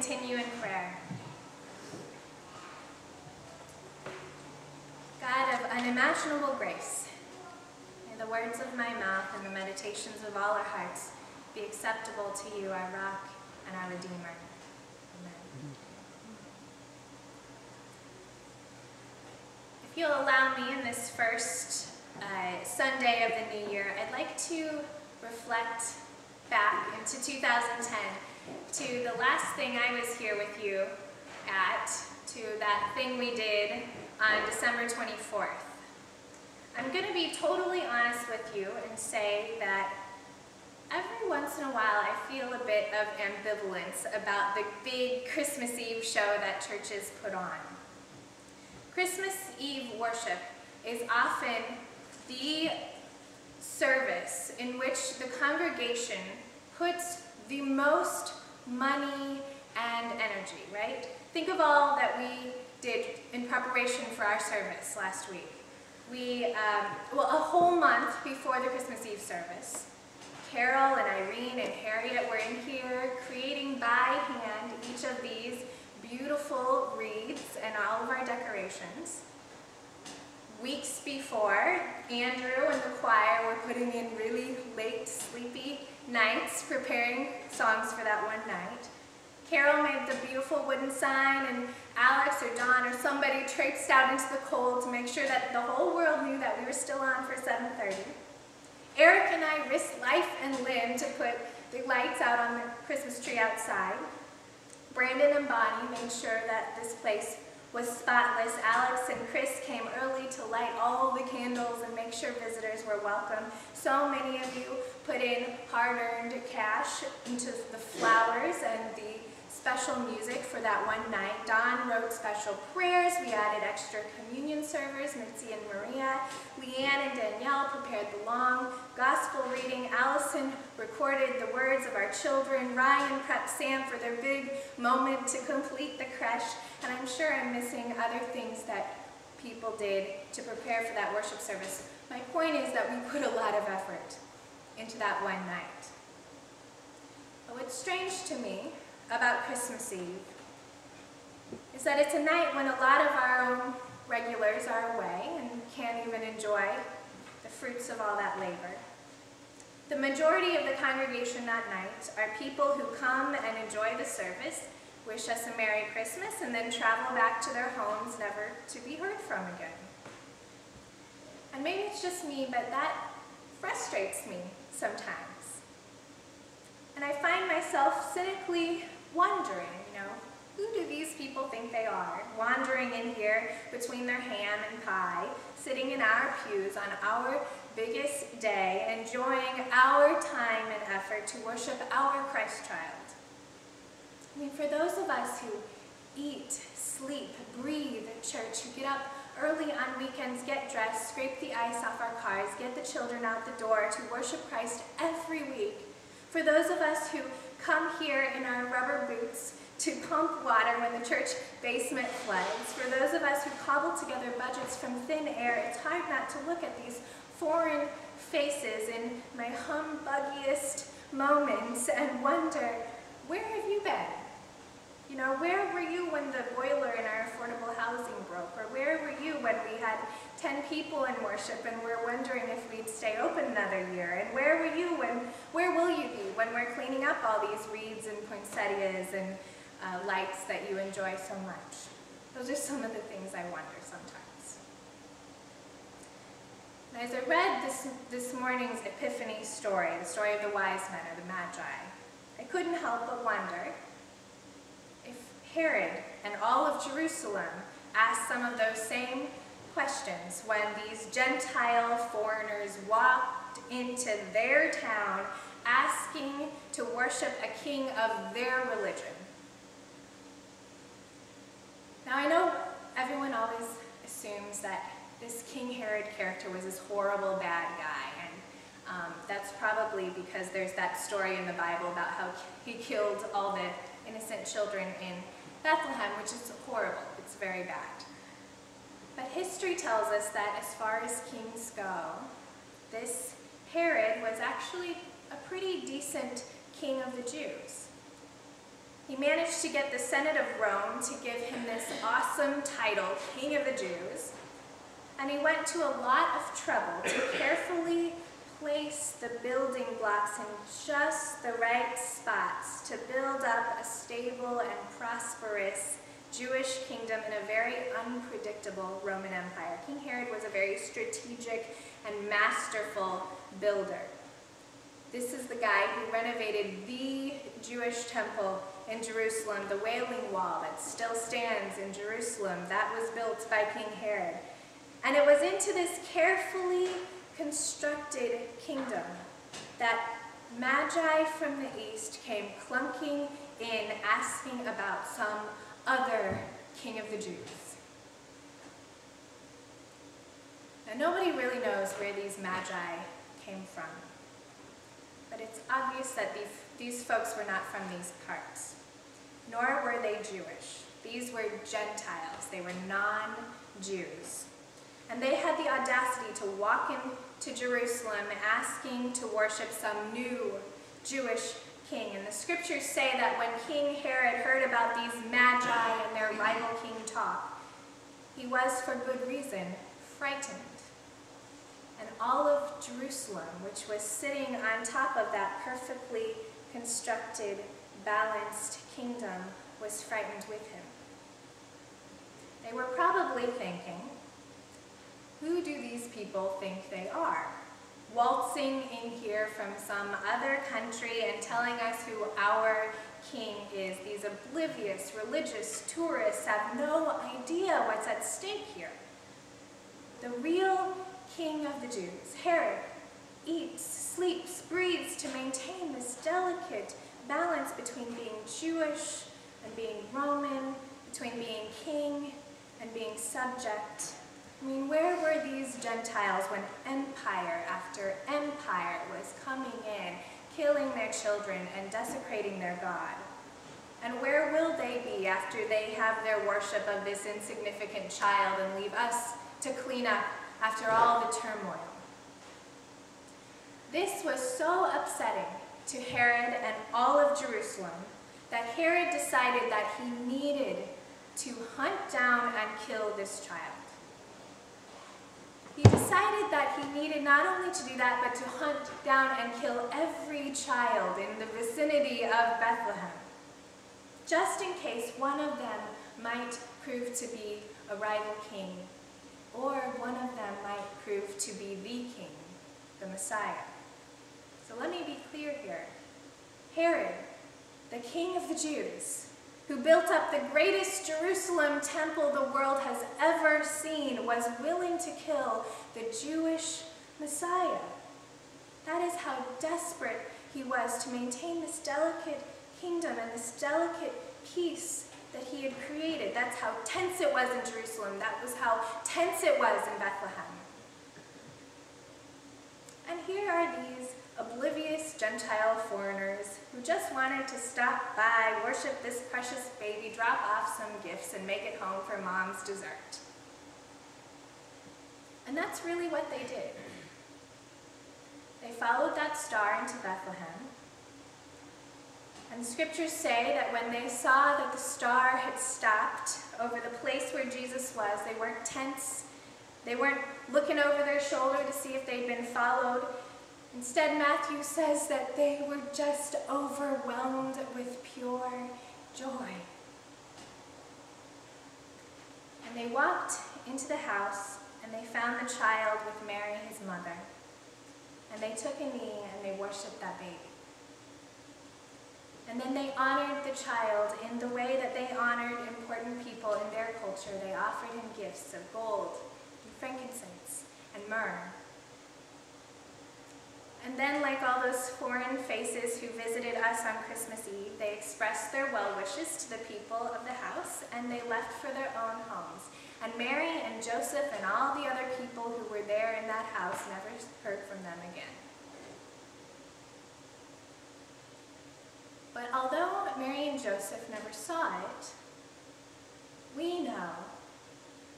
continue in prayer. God of unimaginable grace, may the words of my mouth and the meditations of all our hearts be acceptable to you, our rock and our Redeemer. Amen. If you'll allow me in this first Sunday of the new year, I'd like to reflect back into 2010 to the last thing I was here with you at, to that thing we did on December 24th. I'm going to be totally honest with you and say that every once in a while I feel a bit of ambivalence about the big Christmas Eve show that churches put on. Christmas Eve worship is often the service in which the congregation puts the most money and energy, right? Think of all that we did in preparation for our service last week. A whole month before the Christmas Eve service, Carol and Irene and Harriet were in here creating by hand each of these beautiful wreaths and all of our decorations. Weeks before, Andrew and the choir were putting in really late, sleepy nights preparing songs for that one night. Carol made the beautiful wooden sign, and Alex or Don or somebody traipsed out into the cold to make sure that the whole world knew that we were still on for 7:30. Eric and I risked life and limb to put the lights out on the Christmas tree outside. Brandon and Bonnie made sure that this place was spotless. Alex and Chris came early to light all the candles and make sure visitors were welcome. So many of you put in hard-earned cash into the flowers and the special music for that one night. Don wrote special prayers. We added extra communion servers, Mitzi and Maria. Leanne and Danielle prepared the long gospel reading. Allison recorded the words of our children. Ryan prepped Sam for their big moment to complete the creche. And I'm sure I'm missing other things that people did to prepare for that worship service. My point is that we put a lot of effort into that one night. But what's strange to me about Christmas Eve is that it's a night when a lot of our own regulars are away and can't even enjoy the fruits of all that labor. The majority of the congregation that night are people who come and enjoy the service, wish us a Merry Christmas, and then travel back to their homes never to be heard from again. And maybe it's just me, but that frustrates me sometimes. And I find myself cynically wondering, who do these people think they are, wandering in here between their ham and pie, sitting in our pews on our biggest day, enjoying our time and effort to worship our Christ child. I mean, for those of us who eat, sleep, breathe at church, who get up early on weekends, get dressed, scrape the ice off our cars, get the children out the door to worship Christ every week. For those of us who come here in our rubber boots to pump water when the church basement floods. For those of us who cobble together budgets from thin air, it's hard not to look at these foreign faces in my humbuggiest moments and wonder, where have you been? Where were you when the boiler in our affordable housing broke? Or where were you when we had 10 people in worship and we're wondering if we'd stay open another year? And where will you be when we're cleaning up all these wreaths and poinsettias and lights that you enjoy so much? Those are some of the things I wonder sometimes. And as I read this morning's Epiphany story, the story of the wise men or the Magi, I couldn't help but wonder if Herod and all of Jerusalem asked some of those same questions when these Gentile foreigners walked into their town asking to worship a king of their religion. Now I know everyone always assumes that this King Herod character was this horrible bad guy, and that's probably because there's that story in the Bible about how he killed all the innocent children in Bethlehem, which is horrible. It's very bad. But history tells us that as far as kings go, this Herod was actually a pretty decent king of the Jews. He managed to get the Senate of Rome to give him this awesome title, King of the Jews, and he went to a lot of trouble to carefully place the building blocks in just the right spots to build up a stable and prosperous Jewish kingdom in a very unpredictable Roman Empire. King Herod was a very strategic and masterful builder. This is the guy who renovated the Jewish temple in Jerusalem, the Wailing Wall that still stands in Jerusalem. That was built by King Herod. And it was into this carefully constructed kingdom that Magi from the east came clunking in, asking about some other king of the Jews. Now, nobody really knows where these Magi came from, but it's obvious that these folks were not from these parts, nor were they Jewish. These were Gentiles. They were non-Jews. And they had the audacity to walk into Jerusalem asking to worship some new Jewish king. And the scriptures say that when King Herod heard about these Magi and their rival king talk, he was, for good reason, frightened. And all of Jerusalem, which was sitting on top of that perfectly constructed, balanced kingdom, was frightened with him. They were probably thinking, who do these people think they are? Waltzing in here from some other country and telling us who our king is. These oblivious religious tourists have no idea what's at stake here. The real king of the Jews, Herod, eats, sleeps, breathes to maintain this delicate balance between being Jewish and being Roman, between being king and being subject. I mean, where were these Gentiles when empire after empire was coming in, killing their children and desecrating their God? And where will they be after they have their worship of this insignificant child and leave us to clean up after all the turmoil? This was so upsetting to Herod and all of Jerusalem that Herod decided that he needed to hunt down and kill this child. He decided that he needed not only to do that, but to hunt down and kill every child in the vicinity of Bethlehem, just in case one of them might prove to be a rival king, or one of them might prove to be the king, the Messiah. So let me be clear here. Herod, the king of the Jews, who built up the greatest Jerusalem temple the world has ever seen, was willing to kill the Jewish Messiah. That is how desperate he was to maintain this delicate kingdom and this delicate peace that he had created. That's how tense it was in Jerusalem. That was how tense it was in Bethlehem. And here are these oblivious Gentile foreigners who just wanted to stop by, worship this precious baby, drop off some gifts, and make it home for mom's dessert. And that's really what they did. They followed that star into Bethlehem. And the scriptures say that when they saw that the star had stopped over the place where Jesus was, they weren't tense. They weren't looking over their shoulder to see if they'd been followed. Instead, Matthew says that they were just overwhelmed with pure joy. And they walked into the house, and they found the child with Mary, his mother. And they took a knee, and they worshiped that baby. And then they honored the child in the way that they honored important people in their culture. They offered him gifts of gold, and frankincense, and myrrh. And then, like all those foreign faces who visited us on Christmas Eve, they expressed their well wishes to the people of the house, and they left for their own homes. And Mary and Joseph and all the other people who were there in that house never heard from them again. But although Mary and Joseph never saw it, we know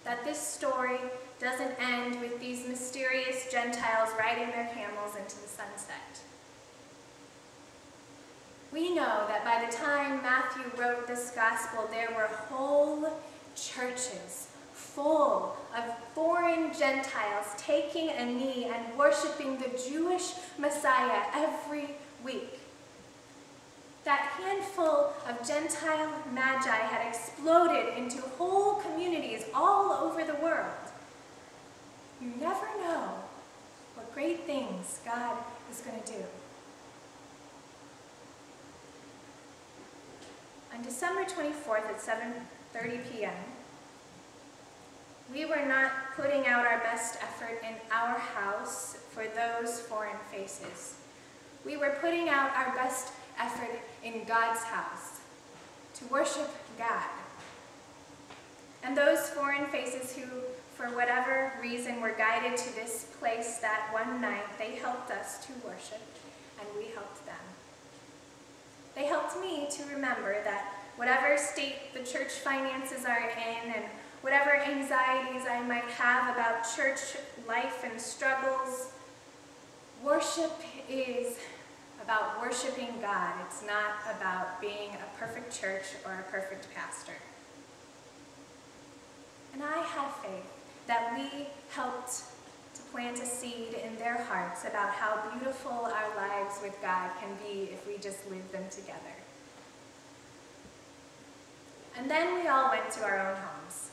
that this story doesn't end with these mysterious Gentiles riding their camels into the sunset. We know that by the time Matthew wrote this gospel, there were whole churches full of foreign Gentiles taking a knee and worshiping the Jewish Messiah every week. That handful of Gentile magi had exploded into whole communities all over the world. You never know what great things God is going to do. On December 24th at 7:30 p.m., we were not putting out our best effort in our house for those foreign faces. We were putting out our best effort in God's house to worship God. And those foreign faces who, for whatever reason, were guided to this place that one night, they helped us to worship, and we helped them. They helped me to remember that whatever state the church finances are in and whatever anxieties I might have about church life and struggles, worship is about worshiping God. It's not about being a perfect church or a perfect pastor. And I have faith that we helped to plant a seed in their hearts about how beautiful our lives with God can be if we just live them together. And then we all went to our own homes.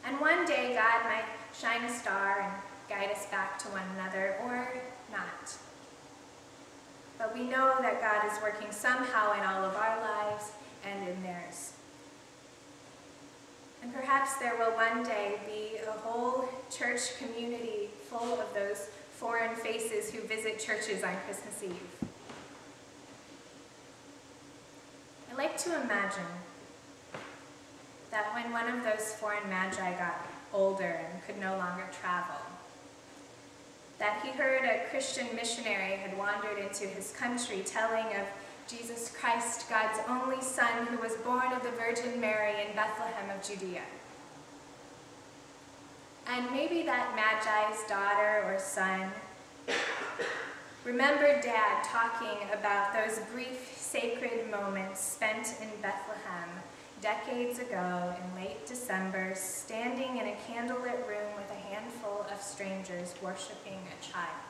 And one day God might shine a star and guide us back to one another, or not. But we know that God is working somehow in all of our lives and in theirs. And perhaps there will one day be a whole church community full of those foreign faces who visit churches on Christmas Eve. I like to imagine that when one of those foreign magi got older and could no longer travel, that he heard a Christian missionary had wandered into his country telling of Jesus Christ, God's only Son, who was born of the Virgin Mary in Bethlehem of Judea. And maybe that magi's daughter or son remembered Dad talking about those brief sacred moments spent in Bethlehem decades ago in late December, standing in a candlelit room with a handful of strangers worshiping a child.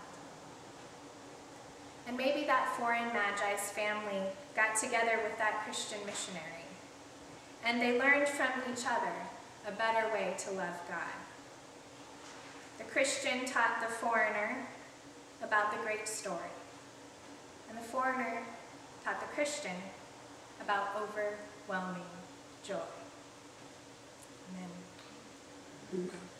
And maybe that foreign magi's family got together with that Christian missionary, and they learned from each other a better way to love God. The Christian taught the foreigner about the great story, and the foreigner taught the Christian about overwhelming joy. Amen. Amen.